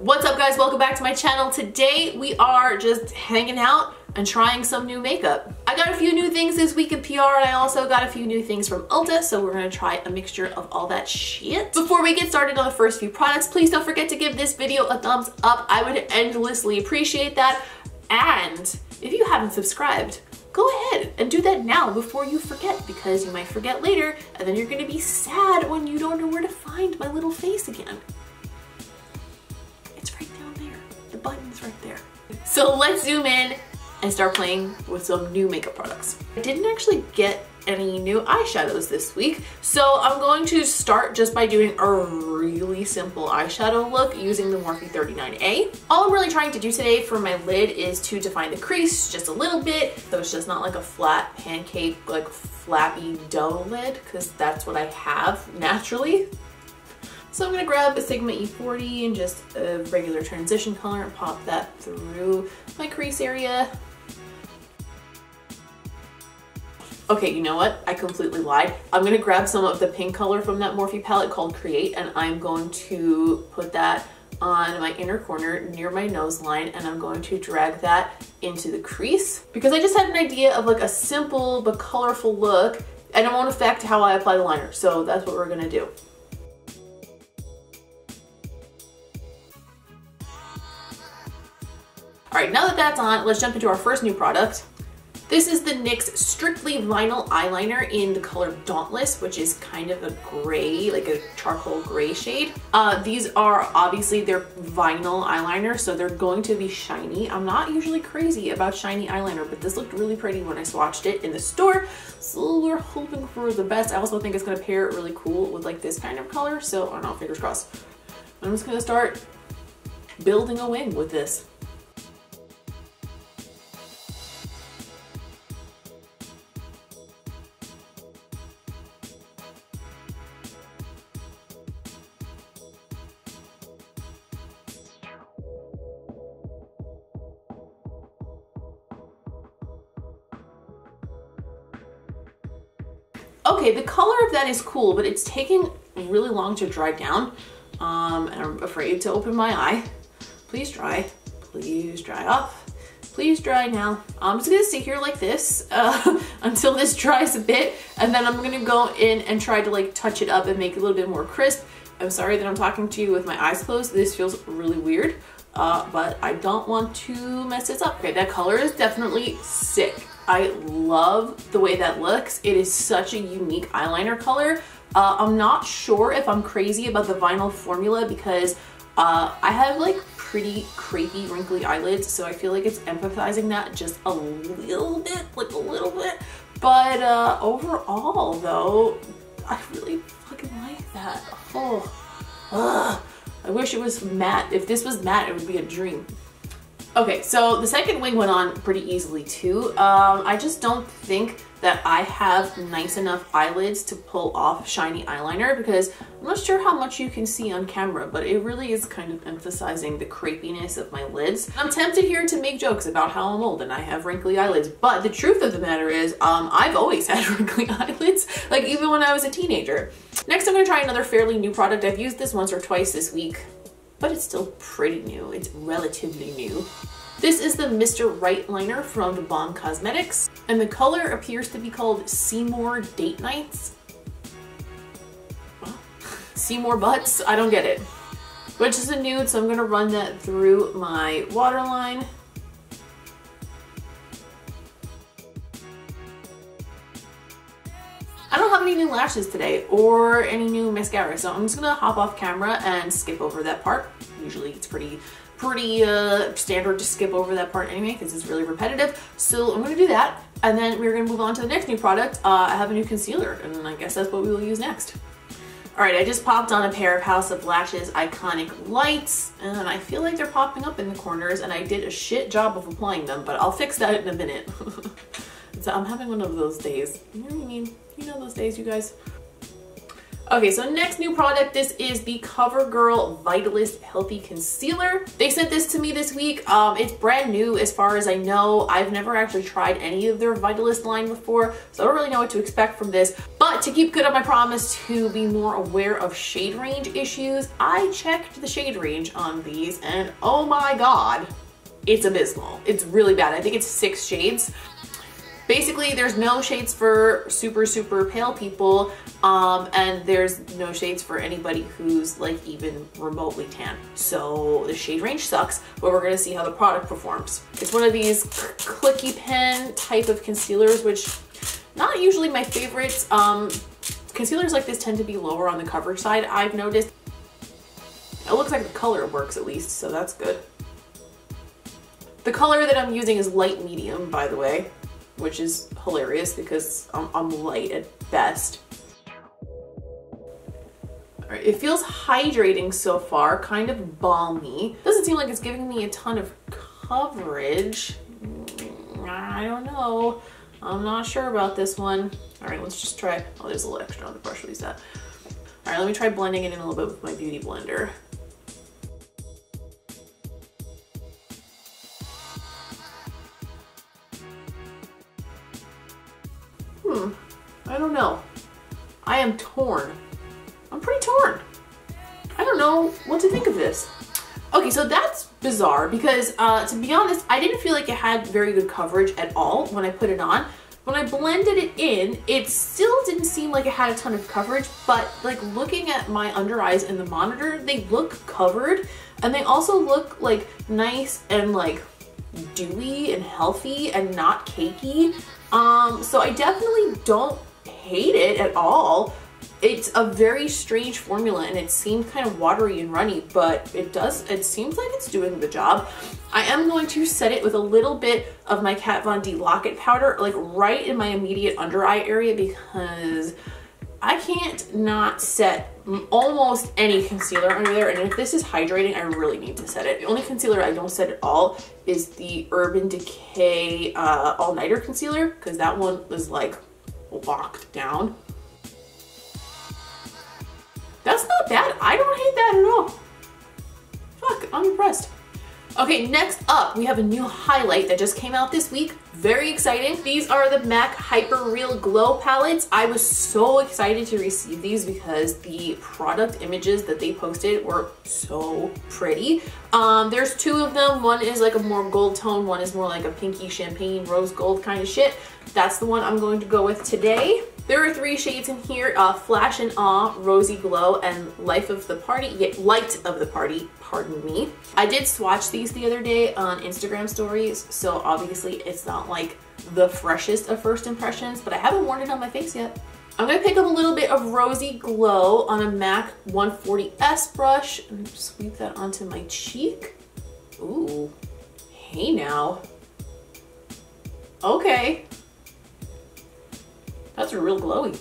What's up guys, welcome back to my channel. Today we are just hanging out and trying some new makeup. I got a few new things this week in PR and I also got a few new things from Ulta, so we're gonna try a mixture of all that shit. Before we get started on the first few products, please don't forget to give this video a thumbs up. I would endlessly appreciate that. And if you haven't subscribed, go ahead and do that now before you forget, because you might forget later and then you're gonna be sad when you don't know where to find my little face again. It's right down there. The button's right there. So let's zoom in and start playing with some new makeup products. I didn't actually get any new eyeshadows this week, so I'm going to start just by doing a really simple eyeshadow look using the Morphe 39A. All I'm really trying to do today for my lid is to define the crease just a little bit, so it's just not like a flat pancake, like flappy dough lid, because that's what I have naturally. So I'm gonna grab a Sigma E40 and just a regular transition color and pop that through my crease area. Okay, you know what? I completely lied. I'm gonna grab some of the pink color from that Morphe palette called Create, and I'm going to put that on my inner corner near my nose line, and I'm going to drag that into the crease because I just had an idea of like a simple but colorful look and it won't affect how I apply the liner. So that's what we're gonna do. All right, now that that's on, let's jump into our first new product. This is the NYX Strictly Vinyl Eyeliner in the color Dauntless, which is kind of a gray, like a charcoal gray shade. These are obviously they're vinyl eyeliner, so they're going to be shiny. I'm not usually crazy about shiny eyeliner, but this looked really pretty when I swatched it in the store. So we're hoping for the best. I also think it's gonna pair really cool with like this kind of color. So I don't know, fingers crossed. I'm just gonna start building a wing with this. Okay, the color of that is cool, but it's taking really long to dry down. And I'm afraid to open my eye. Please dry. Please dry off. Please dry now. I'm just gonna sit here like this until this dries a bit, and then I'm gonna go in and try to like touch it up and make it a little bit more crisp. I'm sorry that I'm talking to you with my eyes closed. This feels really weird, but I don't want to mess this up. Okay, that color is definitely sick. I love the way that looks. It is such a unique eyeliner color. I'm not sure if I'm crazy about the vinyl formula because I have like pretty crepey, wrinkly eyelids, so I feel like it's empathizing that just a little bit, like a little bit. But overall though, I really fucking like that. Oh, I wish it was matte. If this was matte, it would be a dream. Okay, so the second wing went on pretty easily too. I just don't think that I have nice enough eyelids to pull off shiny eyeliner because I'm not sure how much you can see on camera, but it really is kind of emphasizing the crepiness of my lids. I'm tempted here to make jokes about how I'm old and I have wrinkly eyelids, but the truth of the matter is I've always had wrinkly eyelids, like even when I was a teenager. Next, I'm gonna try another fairly new product. I've used this once or twice this week, but it's still pretty new. It's relatively new. This is the Mr. Right liner from the Bomb Cosmetics, and the color appears to be called Seymour Date Nights. Seymour Butts? I don't get it. Which is a nude, so I'm gonna run that through my waterline. I don't have any new lashes today or any new mascara, so I'm just gonna hop off camera and skip over that part. Usually it's pretty standard to skip over that part anyway because it's really repetitive. So I'm gonna do that, and then we're gonna move on to the next new product. I have a new concealer, and I guess that's what we will use next. All right, I just popped on a pair of House of Lashes Iconic Lights, and I feel like they're popping up in the corners, and I did a shit job of applying them, but I'll fix that in a minute. So I'm having one of those days. You know what I mean? You know those days, you guys. Okay, so next new product, this is the Covergirl Vitalist Healthy Concealer. They sent this to me this week. It's brand new as far as I know. I've never actually tried any of their Vitalist line before, so I don't really know what to expect from this, but But to keep good on my promise to be more aware of shade range issues, I checked the shade range on these and oh my God, it's abysmal. It's really bad. I think it's 6 shades. Basically, there's no shades for super, super pale people, and there's no shades for anybody who's like even remotely tan. So the shade range sucks, but we're gonna see how the product performs. It's one of these clicky pen type of concealers, which not usually my favorites. Concealers like this tend to be lower on the coverage side, I've noticed. It looks like the color works at least, so that's good. The color that I'm using is light medium, by the way, which is hilarious because I'm light at best. All right, it feels hydrating so far, kind of balmy. Doesn't seem like it's giving me a ton of coverage. I don't know. I'm not sure about this one. All right, let's just try. Oh, there's a little extra on the brush. I'll use that. All right, let me try blending it in a little bit with my beauty blender. I don't know. I am torn. I'm pretty torn. I don't know what to think of this. Okay, so that's bizarre because to be honest, I didn't feel like it had very good coverage at all when I put it on. When I blended it in, it still didn't seem like it had a ton of coverage, but like looking at my under eyes in the monitor, they look covered and they also look like nice and like dewy and healthy and not cakey. So I definitely don't hate it at all. It's a very strange formula and it seemed kind of watery and runny, but it seems like it's doing the job. I am going to set it with a little bit of my Kat Von D Lock-It powder, like right in my immediate under eye area, because I can't not set almost any concealer under there. And if this is hydrating, I really need to set it. The only concealer I don't set at all is the Urban Decay All Nighter Concealer, because that one is like locked down. That's not bad. I don't hate that at all. Fuck, I'm impressed. Okay, next up, we have a new highlight that just came out this week. Very exciting. These are the MAC Hyper Real Glow palettes. I was so excited to receive these because the product images that they posted were so pretty. There's 2 of them. One is like a more gold tone. One is more like a pinky champagne rose gold kind of shit. That's the one I'm going to go with today. There are 3 shades in here, Flash and Awe, Rosy Glow, and Light of the Party, pardon me. I did swatch these the other day on Instagram stories, so obviously it's not like the freshest of first impressions, but I haven't worn it on my face yet. I'm gonna pick up a little bit of Rosy Glow on a MAC 140S brush and sweep that onto my cheek. Ooh, hey now. Okay. That's real glowy.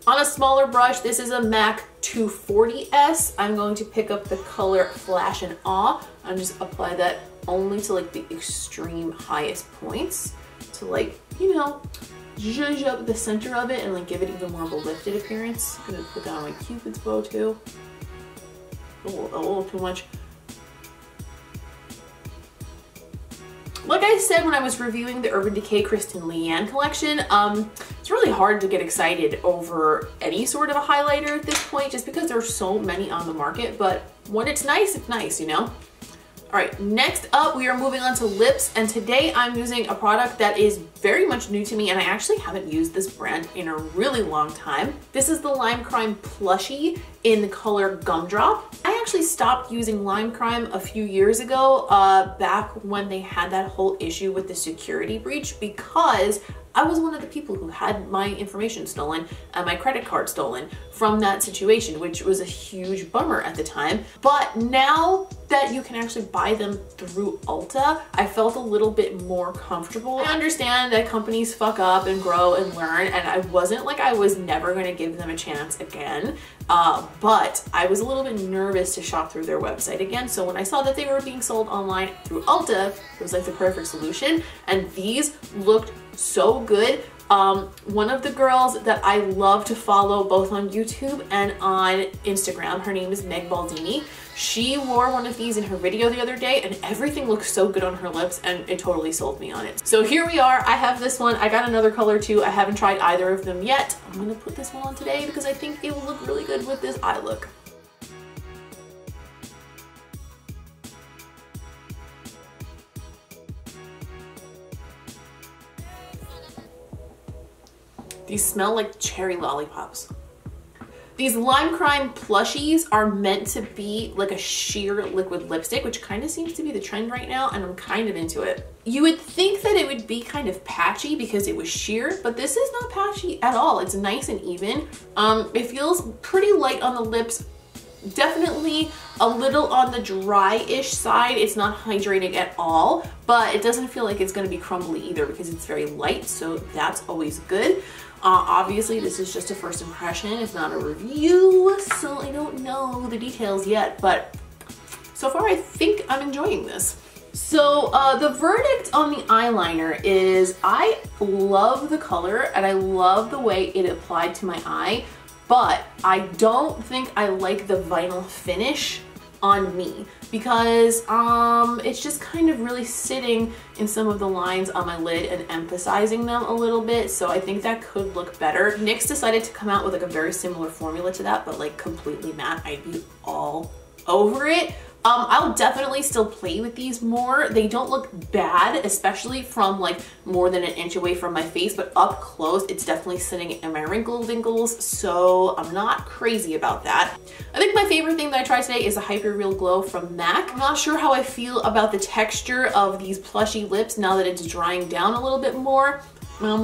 On a smaller brush, this is a MAC 240S. I'm going to pick up the color Flash and Awe and just apply that only to like the extreme highest points to like, you know, zhuzh up the center of it and like give it even more of a lifted appearance. I'm gonna put that on my Cupid's bow too. A little too much. Like I said when I was reviewing the Urban Decay Kristen Leanne collection, it's really hard to get excited over any sort of a highlighter at this point just because there are so many on the market, but when it's nice, you know? All right, next up we are moving on to lips, and today I'm using a product that is very much new to me and I actually haven't used this brand in a really long time. This is the Lime Crime Plushie in the color Gumdrop. I actually stopped using Lime Crime a few years ago, back when they had that whole issue with the security breach, because I was one of the people who had my information stolen and my credit card stolen from that situation, which was a huge bummer at the time. But now that you can actually buy them through Ulta, I felt a little bit more comfortable. I understand that companies fuck up and grow and learn, and I wasn't like I was never gonna give them a chance again, but I was a little bit nervous to shop through their website again. So when I saw that they were being sold online through Ulta, it was like the perfect solution, and these looked so good. One of the girls that I love to follow both on YouTube and on Instagram, her name is Meg Baldini. She wore one of these in her video the other day and everything looks so good on her lips and it totally sold me on it. So here we are. I have this one. I got another color too. I haven't tried either of them yet. I'm gonna put this one on today because I think it will look really good with this eye look. These smell like cherry lollipops. These Lime Crime Plushies are meant to be like a sheer liquid lipstick, which kind of seems to be the trend right now, and I'm kind of into it. You would think that it would be kind of patchy because it was sheer, but this is not patchy at all. It's nice and even. It feels pretty light on the lips, definitely a little on the dry-ish side. It's not hydrating at all, but it doesn't feel like it's gonna be crumbly either because it's very light, so that's always good. Obviously this is just a first impression, it's not a review, so I don't know the details yet, but so far I think I'm enjoying this. So the verdict on the eyeliner is I love the color and I love the way it applied to my eye, but I don't think I like the vinyl finish on me because it's just kind of really sitting in some of the lines on my lid and emphasizing them a little bit, so I think that could look better. NYX decided to come out with like a very similar formula to that, but like completely matte. I'd be all over it. I'll definitely still play with these more. They don't look bad, especially from like more than an inch away from my face, but up close, it's definitely sitting in my wrinkle dinkles, so I'm not crazy about that. I think my favorite thing that I tried today is the Hyper Real Glow from MAC. I'm not sure how I feel about the texture of these plushy lips now that it's drying down a little bit more. But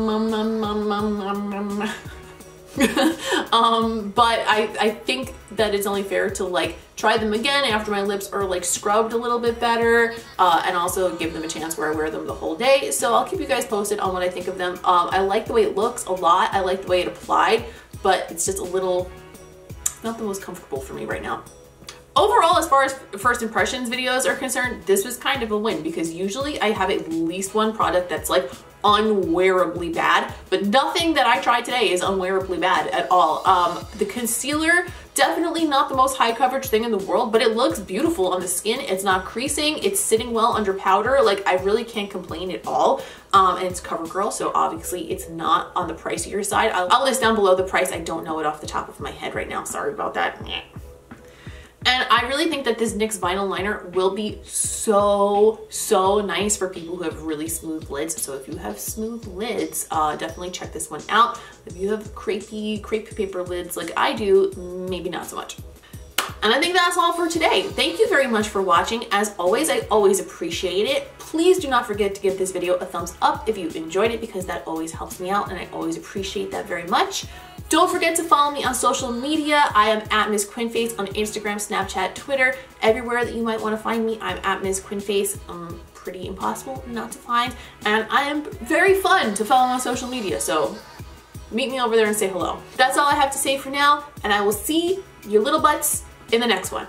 I think that it's only fair to like try them again after my lips are like scrubbed a little bit better, and also give them a chance where I wear them the whole day. So I'll keep you guys posted on what I think of them. I like the way it looks a lot. I like the way it applied, but it's just a little not the most comfortable for me right now. Overall, as far as first impressions videos are concerned, this was kind of a win because usually I have at least one product that's like unwearably bad, but nothing that I tried today is unwearably bad at all. The concealer, definitely not the most high coverage thing in the world, but it looks beautiful on the skin. It's not creasing, it's sitting well under powder. Like I really can't complain at all. And it's Covergirl, so obviously it's not on the pricier side. I'll list down below the price. I don't know it off the top of my head right now. Sorry about that. And I really think that this NYX vinyl liner will be so nice for people who have really smooth lids. So if you have smooth lids, definitely check this one out. If you have crepe paper lids like I do, maybe not so much. And I think that's all for today. Thank you very much for watching. As always, I always appreciate it. Please do not forget to give this video a thumbs up if you enjoyed it because that always helps me out and I always appreciate that very much. Don't forget to follow me on social media. I am at Ms. Quinface on Instagram, Snapchat, Twitter, everywhere that you might want to find me. I'm at Ms. Quinface. Pretty impossible not to find. And I am very fun to follow on social media, so meet me over there and say hello. That's all I have to say for now, and I will see your little butts in the next one.